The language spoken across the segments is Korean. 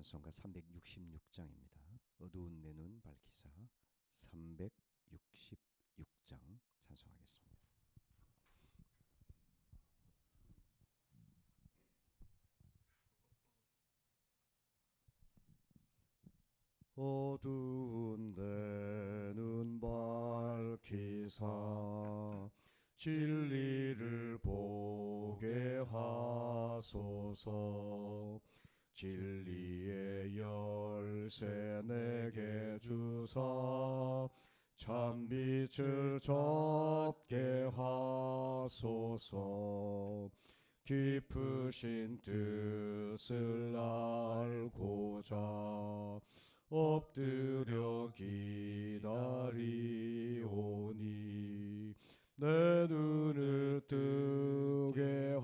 찬송가 366장입니다. 어두운 내 눈 밝히사 366장 찬송하겠습니다. 어두운 내 눈 밝히사 진리를 보게 하소서. 진리의 열쇠 내게 주사 참빛을 접게 하소서. 깊으신 뜻을 알고자 엎드려 기다리오니 내 눈을 뜨게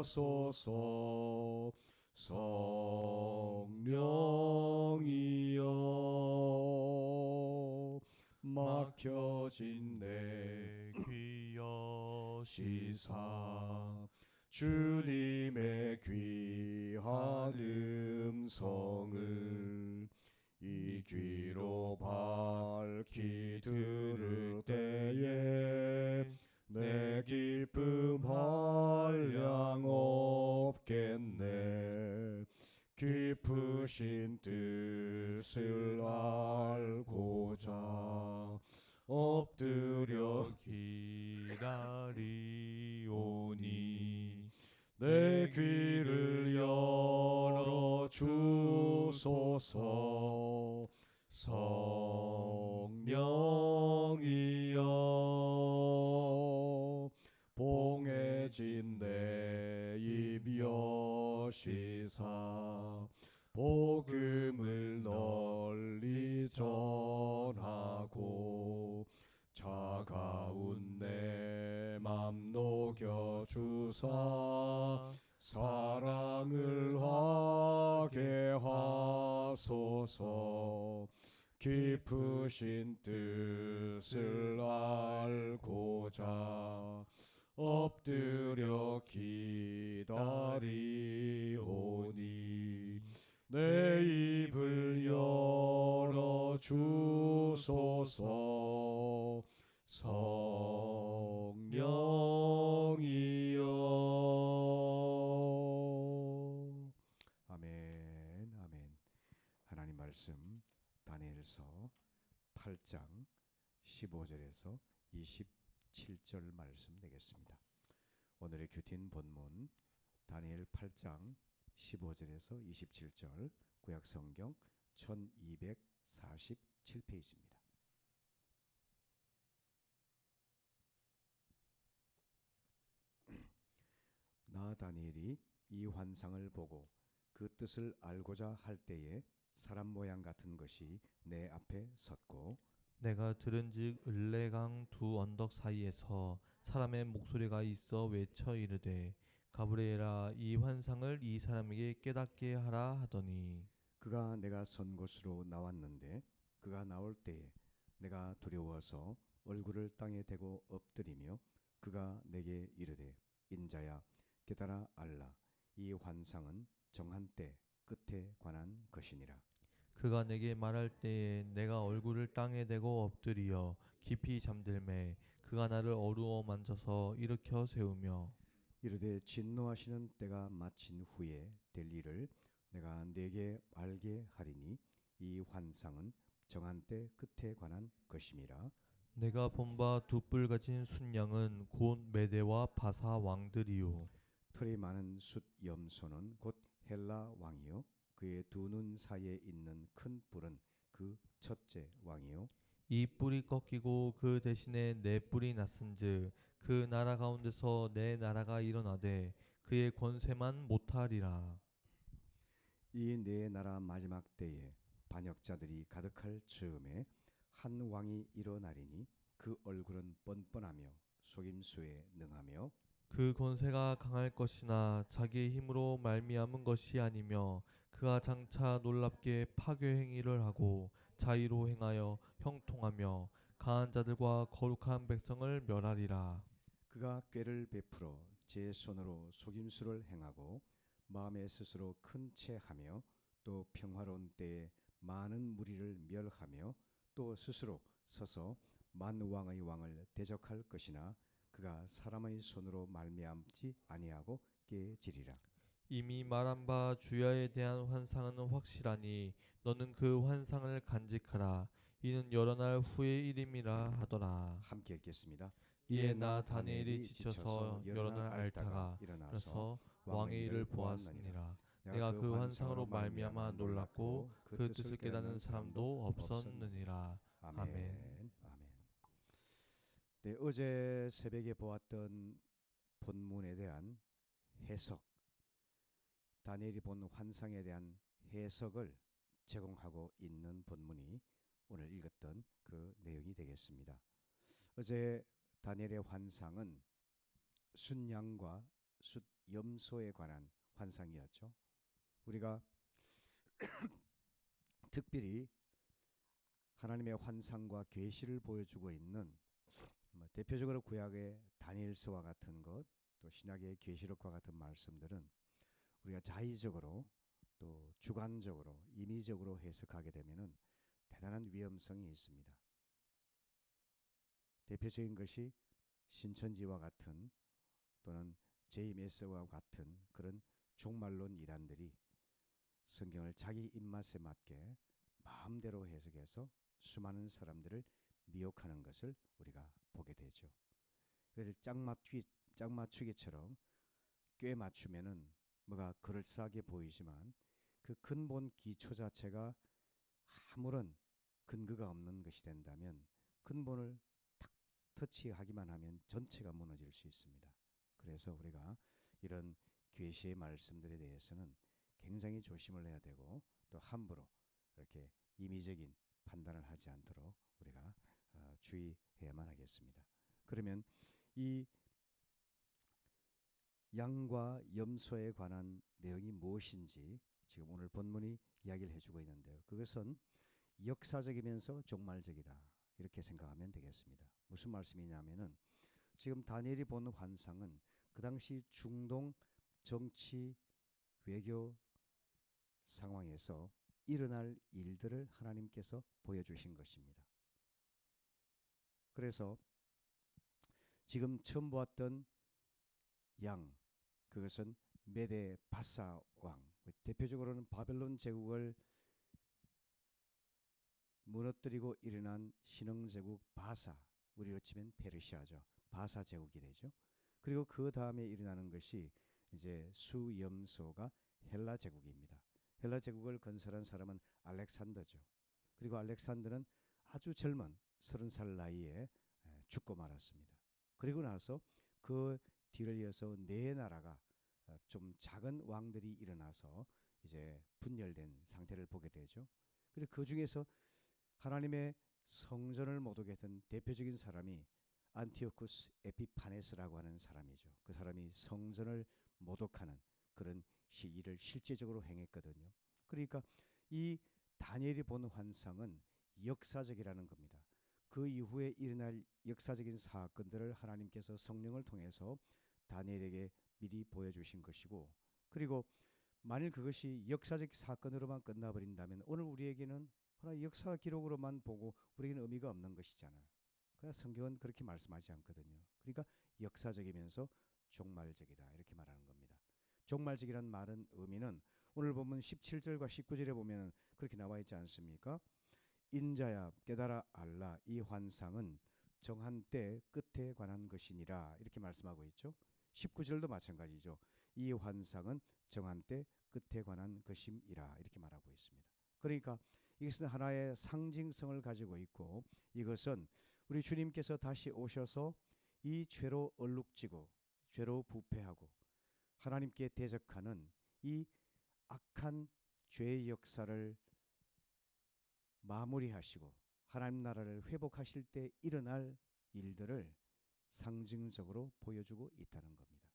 하소서. 성령이여 막혀진 내 귀 여시사 주님의 귀한 음성을 이 귀로 밝히 들을 때에 내 기쁨 한량 없겠네. 깊으신 뜻을 알고자 엎드려 기다리오니 내 귀를 열어 주소서. 성령이여 봉해진 내 입 여시사 복음을 널리 전하고 차가운 내 맘 녹여주사 사랑을 하게 하소서. 깊으신 뜻을 알고자 엎드려 기다리오니 내 입을 열어 주소서. 성령이여. 아멘. 아멘. 하나님 말씀 다니엘서 8장 15절에서 27절 말씀 되겠습니다. 오늘의 큐틴 본문 다니엘 8장 15절에서 27절 구약성경 1247페이지입니다. 나 다니엘이 이 환상을 보고 그 뜻을 알고자 할 때에 사람 모양 같은 것이 내 앞에 섰고 내가 들은즉 을레강 두 언덕 사이에서 사람의 목소리가 있어 외쳐 이르되 가브리엘아 이 환상을 이 사람에게 깨닫게 하라 하더니 그가 내가 선 곳으로 나왔는데 그가 나올 때에 내가 두려워서 얼굴을 땅에 대고 엎드리며 그가 내게 이르되 인자야 깨달아 알라. 이 환상은 정한 때 끝에 관한 것이니라. 그가 내게 말할 때에 내가 얼굴을 땅에 대고 엎드리어 깊이 잠들매 그가 나를 어루어 만져서 일으켜 세우며 이르되 진노하시는 때가 마친 후에 될 일을 내가 네게 알게 하리니 이 환상은 정한 때 끝에 관한 것임이라. 내가 본 바 두 뿔 가진 순양은 곧 메대와 바사 왕들이요 털이 많은 숫 염소는 곧 헬라 왕이요 그의 두 눈 사이에 있는 큰 뿔은 그 첫째 왕이요 이 뿔이 꺾이고 그 대신에 네 뿔이 났은즉 그 나라 가운데서 내 나라가 일어나되 그의 권세만 못하리라. 이 네 나라 마지막 때에 반역자들이 가득할 즈음에 한 왕이 일어나리니 그 얼굴은 뻔뻔하며 속임수에 능하며 그 권세가 강할 것이나 자기의 힘으로 말미암은 것이 아니며 그가 장차 놀랍게 파괴 행위를 하고 자의로 행하여 형통하며 강한 자들과 거룩한 백성을 멸하리라. 그가 꾀를 베풀어 제 손으로 속임수를 행하고 마음에 스스로 큰 체하며 또 평화로운 때에 많은 무리를 멸하며 또 스스로 서서 만왕의 왕을 대적할 것이나 그가 사람의 손으로 말미암지 아니하고 깨지리라. 이미 말한 바 주야에 대한 환상은 확실하니 너는 그 환상을 간직하라. 이는 여러 날 후의 일임이라 하더라. 함께 읽겠습니다. 이에 나 다니엘이 지쳐서 여러 날 앓다가 일어나서 일어서 왕의 왕의 일을 일을 보았느니라. 보았느니라. 내가 그 환상으로 말미암아 놀랐고 그 뜻을 깨닫는 사람도 없었느니라. 아멘. 아멘. 아멘. 네, 어제 새벽에 보았던 본문에 대한 해석, 다니엘이 본 환상에 대한 해석을 제공하고 있는 본문이 오늘 읽었던 그 내용이 되겠습니다. 어제 다니엘의 환상은 숫양과 숫염소에 관한 환상이었죠. 우리가 특별히 하나님의 환상과 계시를 보여주고 있는 대표적으로 구약의 다니엘서와 같은 것, 또 신약의 계시록과 같은 말씀들은 우리가 자의적으로 또 주관적으로 임의적으로 해석하게 되면은 대단한 위험성이 있습니다. 대표적인 것이 신천지와 같은 또는 제이메스와 같은 그런 종말론 이단들이 성경을 자기 입맛에 맞게 마음대로 해석해서 수많은 사람들을 미혹하는 것을 우리가 보게 되죠. 그래서 짝맞추기처럼 꽤 맞추면은 뭐가 그럴싸하게 보이지만 그 근본 기초 자체가 아무런 근거가 없는 것이 된다면 근본을 탁 터치하기만 하면 전체가 무너질 수 있습니다. 그래서 우리가 이런 계시의 말씀들에 대해서는 굉장히 조심을 해야 되고 또 함부로 이렇게 임의적인 판단을 하지 않도록 우리가 주의해야만 하겠습니다. 그러면 이 양과 염소에 관한 내용이 무엇인지 지금 오늘 본문이 이야기를 해주고 있는데요. 그것은 역사적이면서 종말적이다 이렇게 생각하면 되겠습니다. 무슨 말씀이냐면은 지금 다니엘이 본 환상은 그 당시 중동 정치 외교 상황에서 일어날 일들을 하나님께서 보여주신 것입니다. 그래서 지금 처음 보았던 양, 그것은 메데 바사 왕, 대표적으로는 바벨론 제국을 무너뜨리고 일어난 신흥 제국 바사, 우리로 치면 페르시아죠. 바사 제국이 되죠. 그리고 그 다음에 일어나는 것이 이제 수염소가 헬라 제국입니다. 헬라 제국을 건설한 사람은 알렉산더죠. 그리고 알렉산더는 아주 젊은 30살 나이에 죽고 말았습니다. 그리고 나서 그 뒤를 이어서 네 나라가 좀 작은 왕들이 일어나서 이제 분열된 상태를 보게 되죠. 그리고 그 중에서 하나님의 성전을 모독 했던 대표적인 사람이 안티오쿠스 에피파네스라고 하는 사람이죠. 그 사람이 성전을 모독하는 그런 시기를 실제적으로 행했거든요. 그러니까 이 다니엘이 본 환상은 역사적이라는 겁니다. 그 이후에 일어날 역사적인 사건들을 하나님께서 성령을 통해서 다니엘에게 미리 보여주신 것이고, 그리고 만일 그것이 역사적 사건으로만 끝나버린다면 오늘 우리에게는 하나의 역사 기록으로만 보고 우리에게는 의미가 없는 것이잖아요. 그러나 성경은 그렇게 말씀하지 않거든요. 그러니까 역사적이면서 종말적이다 이렇게 말하는 겁니다. 종말적이란 말은 의미는 오늘 보면 17절과 19절에 보면 그렇게 나와 있지 않습니까? 인자야 깨달아 알라, 이 환상은 정한 때 끝에 관한 것이니라 이렇게 말씀하고 있죠. 19절도 마찬가지죠. 이 환상은 정한 때 끝에 관한 것임이라 이렇게 말하고 있습니다. 그러니까 이것은 하나의 상징성을 가지고 있고, 이것은 우리 주님께서 다시 오셔서 이 죄로 얼룩지고 죄로 부패하고 하나님께 대적하는 이 악한 죄의 역사를 마무리하시고 하나님 나라를 회복하실 때 일어날 일들을 상징적으로 보여주고 있다는 겁니다.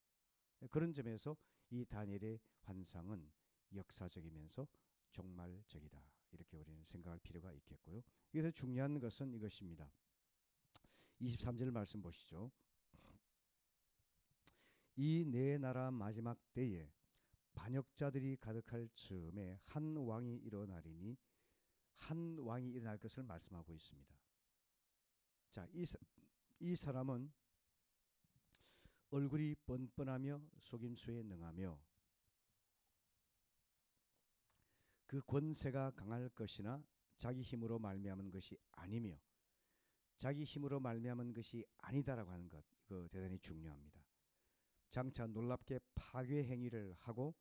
그런 점에서 이 다니엘의 환상은 역사적이면서 종말적이다 이렇게 우리는 생각할 필요가 있겠고요. 여기서 중요한 것은 이것입니다. 23절 말씀 보시죠. 이 네 나라 마지막 때에 반역자들이 가득할 즈음에 한 왕이 일어나리니 한 왕이 일어날 것을 말씀하고 있습니다. 자, 이 사람은 얼굴이 뻔뻔하며 속임수에 능하며 그 권세가 강할 것이나 자기 힘으로 말미암은 것이 아니며 자기 힘으로 말미암은 것이 아니다라고 하는 것, 이거 대단히 중요합니다. 장차 놀랍게 파괴 행위를 하고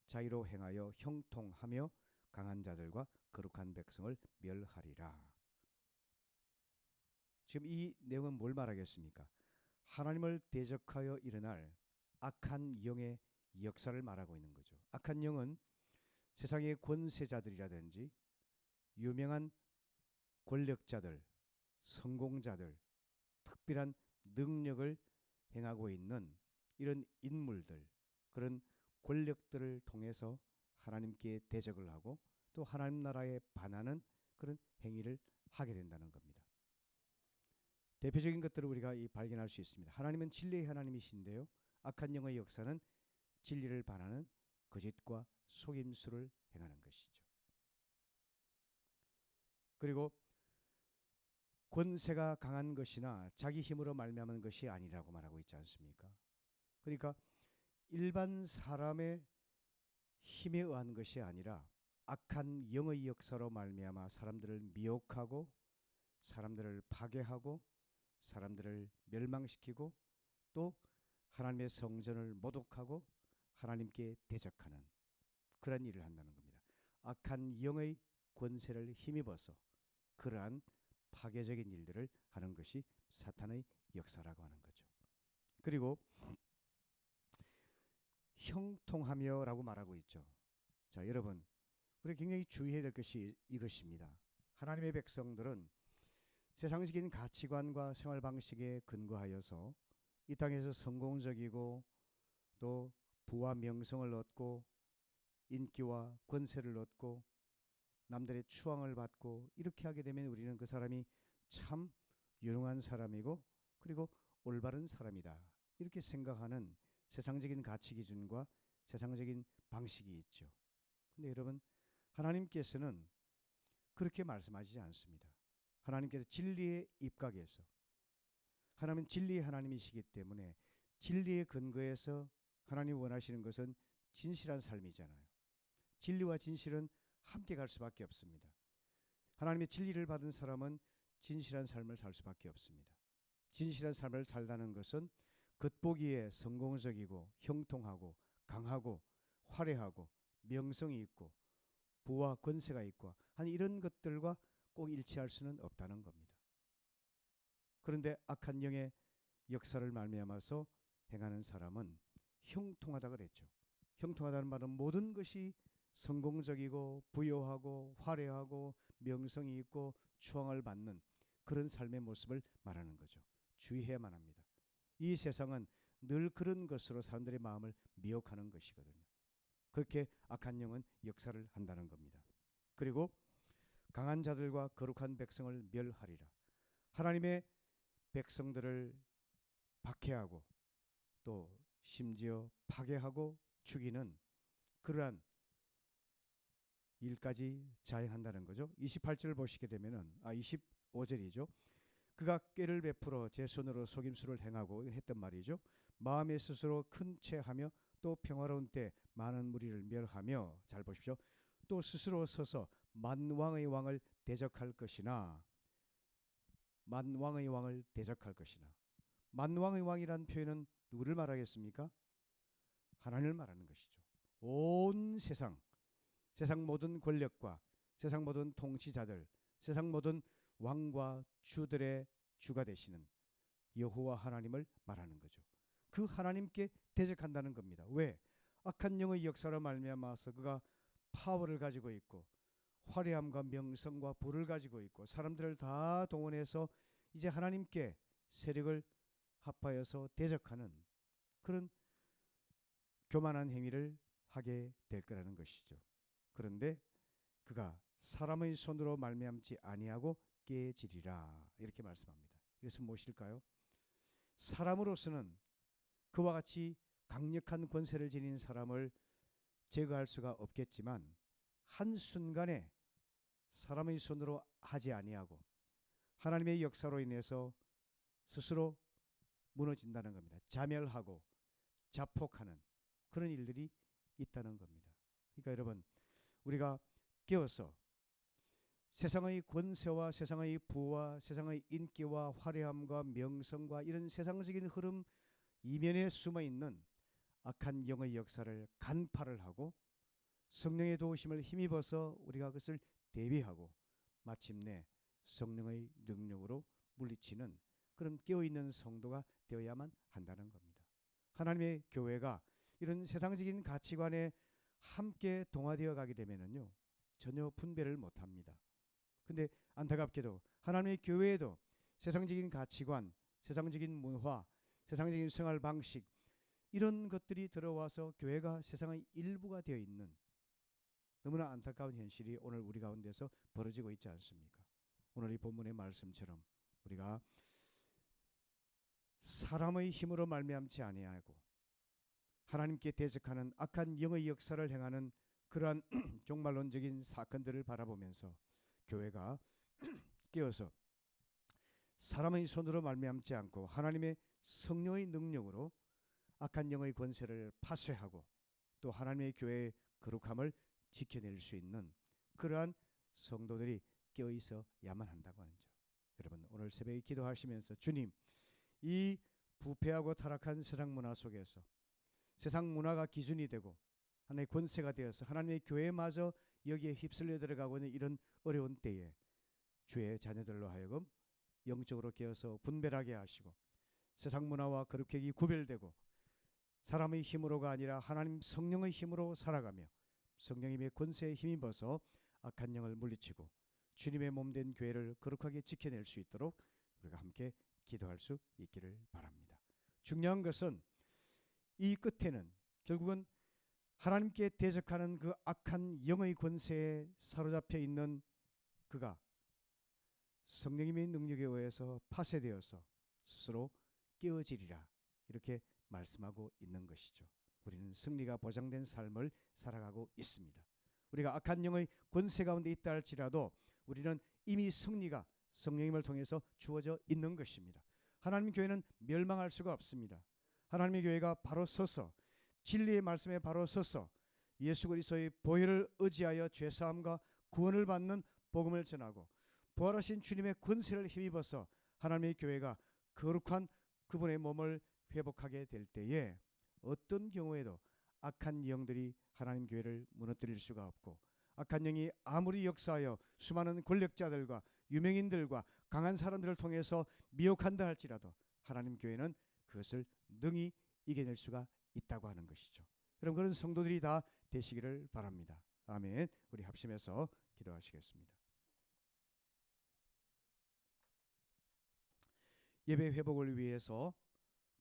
자의로 행하여 형통하며 강한 자들과 거룩한 백성을 멸하리라. 지금 이 내용은 뭘 말하겠습니까? 하나님을 대적하여 일어날 악한 영의 역사를 말하고 있는 거죠. 악한 영은 세상의 권세자들이라든지 유명한 권력자들, 성공자들, 특별한 능력을 행하고 있는 이런 인물들, 그런 권력들을 통해서 하나님께 대적을 하고 또 하나님 나라에 반하는 그런 행위를 하게 된다는 겁니다. 대표적인 것들을 우리가 발견할 수 있습니다. 하나님은 진리의 하나님이신데요, 악한 영의 역사는 진리를 반하는 거짓과 속임수를 행하는 것이죠. 그리고 권세가 강한 것이나 자기 힘으로 말미암은 것이 아니라고 말하고 있지 않습니까? 그러니까 일반 사람의 힘에 의한 것이 아니라 악한 영의 역사로 말미암아 사람들을 미혹하고 사람들을 파괴하고 사람들을 멸망시키고 또 하나님의 성전을 모독하고 하나님께 대적하는 그런 일을 한다는 겁니다. 악한 영의 권세를 힘입어서 그러한 파괴적인 일들을 하는 것이 사탄의 역사라고 하는 거죠. 그리고 형통하며라고 말하고 있죠. 자, 여러분, 우리 굉장히 주의해야 될 것이 이것입니다. 하나님의 백성들은 세상적인 가치관과 생활 방식에 근거하여서 이 땅에서 성공적이고 또 부와 명성을 얻고 인기와 권세를 얻고 남들의 추앙을 받고 이렇게 하게 되면 우리는 그 사람이 참 유능한 사람이고 그리고 올바른 사람이다, 이렇게 생각하는 세상적인 가치 기준과 세상적인 방식이 있죠. 근데 여러분, 하나님께서는 그렇게 말씀하시지 않습니다. 하나님께서 진리의 입각에서, 하나님은 진리의 하나님이시기 때문에 진리의 근거에서 하나님이 원하시는 것은 진실한 삶이잖아요. 진리와 진실은 함께 갈 수밖에 없습니다. 하나님의 진리를 받은 사람은 진실한 삶을 살 수밖에 없습니다. 진실한 삶을 살다는 것은 겉보기에 성공적이고 형통하고 강하고 화려하고 명성이 있고 부와 권세가 있고 하는 이런 것들과 꼭 일치할 수는 없다는 겁니다. 그런데 악한 영의 역사를 말미암아서 행하는 사람은 형통하다 그랬죠. 형통하다는 말은 모든 것이 성공적이고 부요하고 화려하고 명성이 있고 추앙을 받는 그런 삶의 모습을 말하는 거죠. 주의해야만 합니다. 이 세상은 늘 그런 것으로 사람들의 마음을 미혹하는 것이거든요. 그렇게 악한 영은 역사를 한다는 겁니다. 그리고 강한 자들과 거룩한 백성을 멸하리라. 하나님의 백성들을 박해하고 또 심지어 파괴하고 죽이는 그러한 일까지 자행한다는 거죠. 28절을 보시게 되면은 25절이죠. 그가 꾀를 베풀어 제 손으로 속임수를 행하고 했던 말이죠. 마음에 스스로 큰 채하며 또 평화로운 때 많은 무리를 멸하며, 잘 보십시오. 또 스스로 서서 만왕의 왕을 대적할 것이나, 만왕의 왕을 대적할 것이나. 만왕의 왕이란 표현은 누구를 말하겠습니까? 하나님을 말하는 것이죠. 온 세상 모든 권력과 세상 모든 통치자들, 세상 모든 왕과 주들의 주가 되시는 여호와 하나님을 말하는 거죠. 그 하나님께 대적한다는 겁니다. 왜? 악한 영의 역사로 말미암아서 그가 파워를 가지고 있고 화려함과 명성과 부를 가지고 있고 사람들을 다 동원해서 이제 하나님께 세력을 합하여서 대적하는 그런 교만한 행위를 하게 될 거라는 것이죠. 그런데 그가 사람의 손으로 말미암지 아니하고 깨지리라, 이렇게 말씀합니다. 이것은 무엇일까요? 사람으로서는 그와 같이 강력한 권세를 지닌 사람을 제거할 수가 없겠지만 한순간에 사람의 손으로 하지 아니하고 하나님의 역사로 인해서 스스로 무너진다는 겁니다. 자멸하고 자폭하는 그런 일들이 있다는 겁니다. 그러니까 여러분, 우리가 깨어서 세상의 권세와 세상의 부와 세상의 인기와 화려함과 명성과 이런 세상적인 흐름 이면에 숨어있는 악한 영의 역사를 간파를 하고 성령의 도우심을 힘입어서 우리가 그것을 대비하고 마침내 성령의 능력으로 물리치는 그런 깨어있는 성도가 되어야만 한다는 겁니다. 하나님의 교회가 이런 세상적인 가치관에 함께 동화되어 가게 되면은요, 전혀 분배를 못합니다. 근데 안타깝게도 하나님의 교회에도 세상적인 가치관, 세상적인 문화, 세상적인 생활 방식 이런 것들이 들어와서 교회가 세상의 일부가 되어 있는 너무나 안타까운 현실이 오늘 우리 가운데서 벌어지고 있지 않습니까? 오늘 이 본문의 말씀처럼 우리가 사람의 힘으로 말미암지 아니하고 하나님께 대적하는 악한 영의 역사를 행하는 그러한 종말론적인 사건들을 바라보면서 교회가 깨어서 사람의 손으로 말미암지 않고 하나님의 성령의 능력으로 악한 영의 권세를 파쇄하고 또 하나님의 교회의 거룩함을 지켜낼 수 있는 그러한 성도들이 깨어있어야만 한다고 하는 점. 여러분, 오늘 새벽에 기도하시면서 주님, 이 부패하고 타락한 세상 문화 속에서 세상 문화가 기준이 되고 하나님의 권세가 되어서 하나님의 교회마저 여기에 휩쓸려 들어가고 있는 이런 어려운 때에 주의 자녀들로 하여금 영적으로 깨어서 분별하게 하시고 세상 문화와 거룩하게 구별되고 사람의 힘으로가 아니라 하나님 성령의 힘으로 살아가며 성령님의 권세에 힘입어서 악한 영을 물리치고 주님의 몸된 교회를 거룩하게 지켜낼 수 있도록 우리가 함께 기도할 수 있기를 바랍니다. 중요한 것은 이 끝에는 결국은 하나님께 대적하는 그 악한 영의 권세에 사로잡혀 있는 그가 성령님의 능력에 의해서 파쇄되어서 스스로 깨어지리라 이렇게 말씀하고 있는 것이죠. 우리는 승리가 보장된 삶을 살아가고 있습니다. 우리가 악한 영의 권세 가운데 있다 할지라도 우리는 이미 승리가 성령님을 통해서 주어져 있는 것입니다. 하나님 교회는 멸망할 수가 없습니다. 하나님의 교회가 바로 서서 진리의 말씀에 바로 서서 예수 그리스도의 보혈을 의지하여 죄사함과 구원을 받는 복음을 전하고 부활하신 주님의 권세를 힘입어서 하나님의 교회가 거룩한 그분의 몸을 회복하게 될 때에 어떤 경우에도 악한 영들이 하나님 교회를 무너뜨릴 수가 없고 악한 영이 아무리 역사하여 수많은 권력자들과 유명인들과 강한 사람들을 통해서 미혹한다 할지라도 하나님 교회는 그것을 능히 이겨낼 수가 있다고 하는 것이죠. 그럼 그런 성도들이 다 되시기를 바랍니다. 아멘. 우리 합심해서 기도하시겠습니다. 예배 회복을 위해서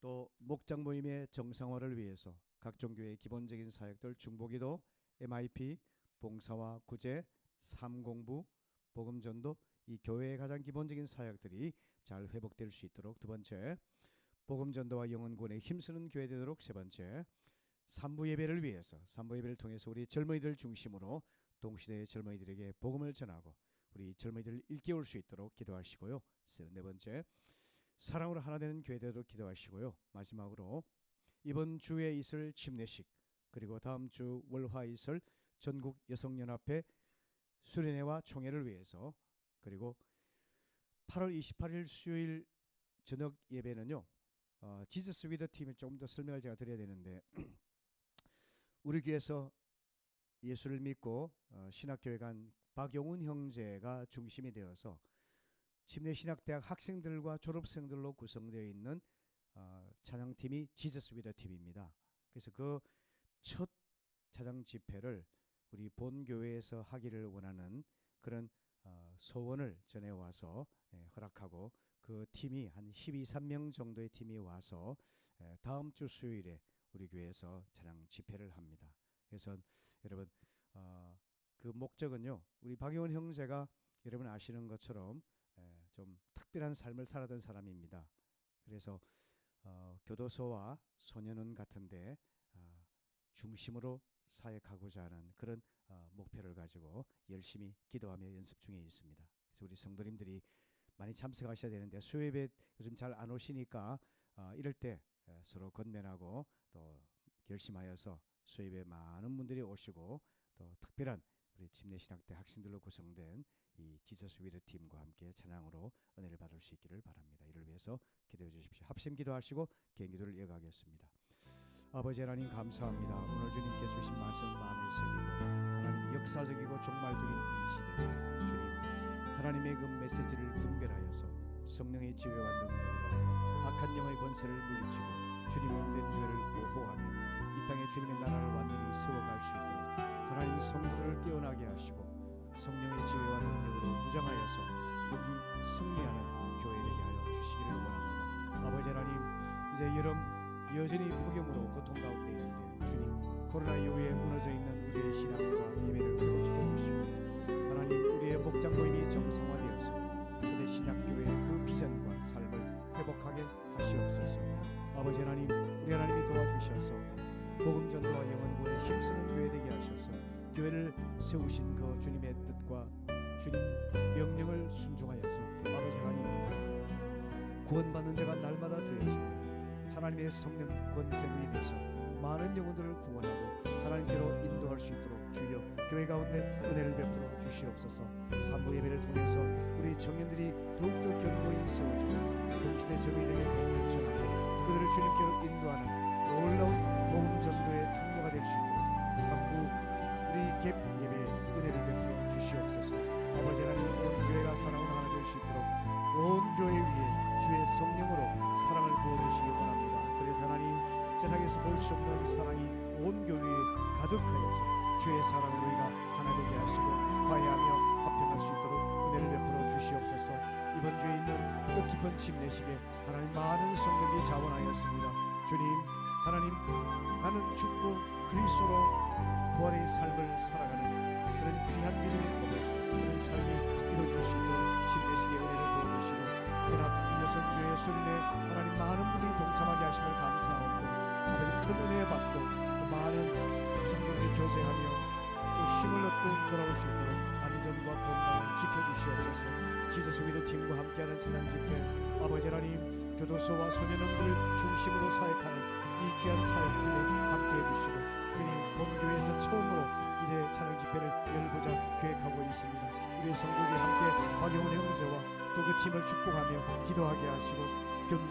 또 목장 모임의 정상화를 위해서 각종 교회의 기본적인 사역들 중보기도, MIP, 봉사와 구제, 삼공부, 복음전도 이 교회의 가장 기본적인 사역들이 잘 회복될 수 있도록 두 번째, 복음전도와 영혼구원에 힘쓰는 교회 되도록 세 번째, 산부 예배를 위해서 산부 예배를 통해서 우리 젊은이들 중심으로 동시대의 젊은이들에게 복음을 전하고 우리 젊은이들을 일깨울 수 있도록 기도하시고요. 네 번째, 사랑으로 하나 되는 교회 되도록 기도하시고요. 마지막으로 이번 주에 있을 침례식 그리고 다음 주 월화 있을 전국 여성연합회 수련회와 총회를 위해서 그리고 8월 28일 수요일 저녁 예배는요. 지저스 위더 팀을 조금 더 설명을 제가 드려야 되는데 우리 교회에서 예수를 믿고 신학교에 간 박용훈 형제가 중심이 되어서 침례신학대학 학생들과 졸업생들로 구성되어 있는 찬양팀이 지저스 위더 팀입니다. 그래서 그 첫 찬양 집회를 우리 본 교회에서 하기를 원하는 그런 소원을 전해와서 허락하고 그 팀이 한 12~13명 정도의 팀이 와서 다음 주 수요일에 우리 교회에서 찬양 집회를 합니다. 그래서 여러분 그 목적은요. 우리 박용훈 형제가 여러분 아시는 것처럼 좀 특별한 삶을 살았던 사람입니다. 그래서 교도소와 소년원 같은데 중심으로 사역하고자 하는 그런 목표를 가지고 열심히 기도하며 연습 중에 있습니다. 그래서 우리 성도님들이 많이 참석하셔야 되는데 수요예배 요즘 잘 안 오시니까 이럴 때 서로 건면하고 또 결심하여서 수요예배 많은 분들이 오시고 또 특별한 우리 침례신학대 학생들로 구성된 이 지저스 위드 팀과 함께 찬양으로 은혜를 받을 수 있기를 바랍니다. 이를 위해서 기도해 주십시오. 합심 기도하시고 개인 기도를 이어가겠습니다. 아버지 하나님 감사합니다. 오늘 주님께 주신 말씀 마음에 새기고 하나님 역사적이고 종말적인 이 시대에 주님 하나님의 그 메시지를 분별하여서 성령의 지혜와 능력으로 악한 영의 권세를 물리치고 주님 몸된 교회를 보호하며 이 땅에 주님의 나라를 완전히 세워갈 수 있도록 하나님 성도들을 깨어나게 하시고 성령의 지혜와 능력으로 무장하여서 여기 승리하는 교회 되게 하여 주시기를 원합니다. 아버지 하나님 이제 여름 여전히 폭염으로 고통 가운데 있는데 주님 코로나 이후에 무너져 있는 우리의 신앙과 예배를 회복시켜 주시고 하나님 우리의 목장 모임이 정상화되어서 초대 신약교회의 그 비전과 삶을 회복하게 하시옵소서. 아버지 하나님 우리 하나님이 도와주셔서 복음 전도와 영원구에 힘쓰는 교회 되게 하셔서 교회를 세우신 그 주님의 뜻과 주님 명령을 순종하여서 아버지 하나님 구원받는 자가 날마다 되어지고 하나님의 성령 권세로 인해서 많은 영혼들을 구원하고 하나님께로 인도할 수 있도록 주여 교회 가운데 은혜를 베풀어 주시옵소서. 산부 예배를 통해서 우리 청년들이 더욱더 견고히 세워주고 동시대 저민에게 복음을 전하고 그들을 주님께로 인도하는 놀라운 복음 전도의 통로가 될 수 있도록 산부 우리 갭 예배에 은혜를 베풀어 주시옵소서. 아버지 하나님 온 교회가 사랑으로 하나 될 수 있도록 온 교회 위에 주의 성령으로 사랑을 부어주시기 원합니다. 그래서 하나님 세상에서 볼 수 없는 사랑이 온 교회에 가득하여서 주의 사랑으로 우리가 하나 되게 하시고 화해하며 화평할 수 있도록 은혜를 베풀어 주시옵소서. 이번 주에 있는 뜻깊은 침례식에 하나님 많은 성도들이 자원하였습니다. 주님 하나님 나는 죽고 그리스도로 부활의 삶을 살아가는 그런 귀한 믿음의 고백 그런 삶이 이루어질 수 있도록 침례식의 은혜를 부어주시고 연합 여성교회 수련회 하나님 많은 분들이 동참하게 하심을 감사하고 아버지 큰 은혜 받고 또 많은 성도들이 교제하며 또 힘을 얻고 돌아올 수 있도록 안전과 건강을 지켜주시옵소서. 지저스 위드 팀과 함께하는 지난 집회 아버지 하나님 교도소와 소년원들을 중심으로 사역하는 이 귀한 사역팀에 함께해 주시고 주님 본교회에서 처음으로 이제 찬양 집회를 열고자 계획하고 있습니다. 우리 성도들이 함께 박영훈 형제와 또 그 팀을 축복하며 기도하게 하시고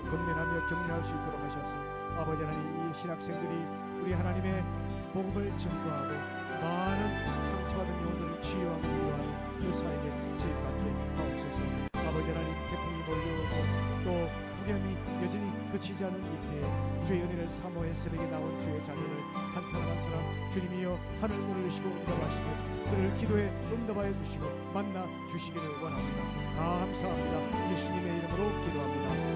건면하며 격려할 수 있도록 하셔서 아버지 하나님 이 신학생들이 우리 하나님의 복음을 전구하고 많은 상처받은 영혼들을 치유하고 위로하는 그 사역에 쓰임받게 하옵소서. 아버지 하나님 태풍이 몰려오고 또 폭염이 여전히 그치지 않은 이때에 주의 은혜를 사모해 새벽에 나온 주의 자녀를 한 사람 한 사람 주님이여 하늘 문을 여시고 응답하시고 그를 기도에 응답하여 주시고 만나 주시기를 원합니다. 감사합니다. 예수님의 이름으로 기도합니다.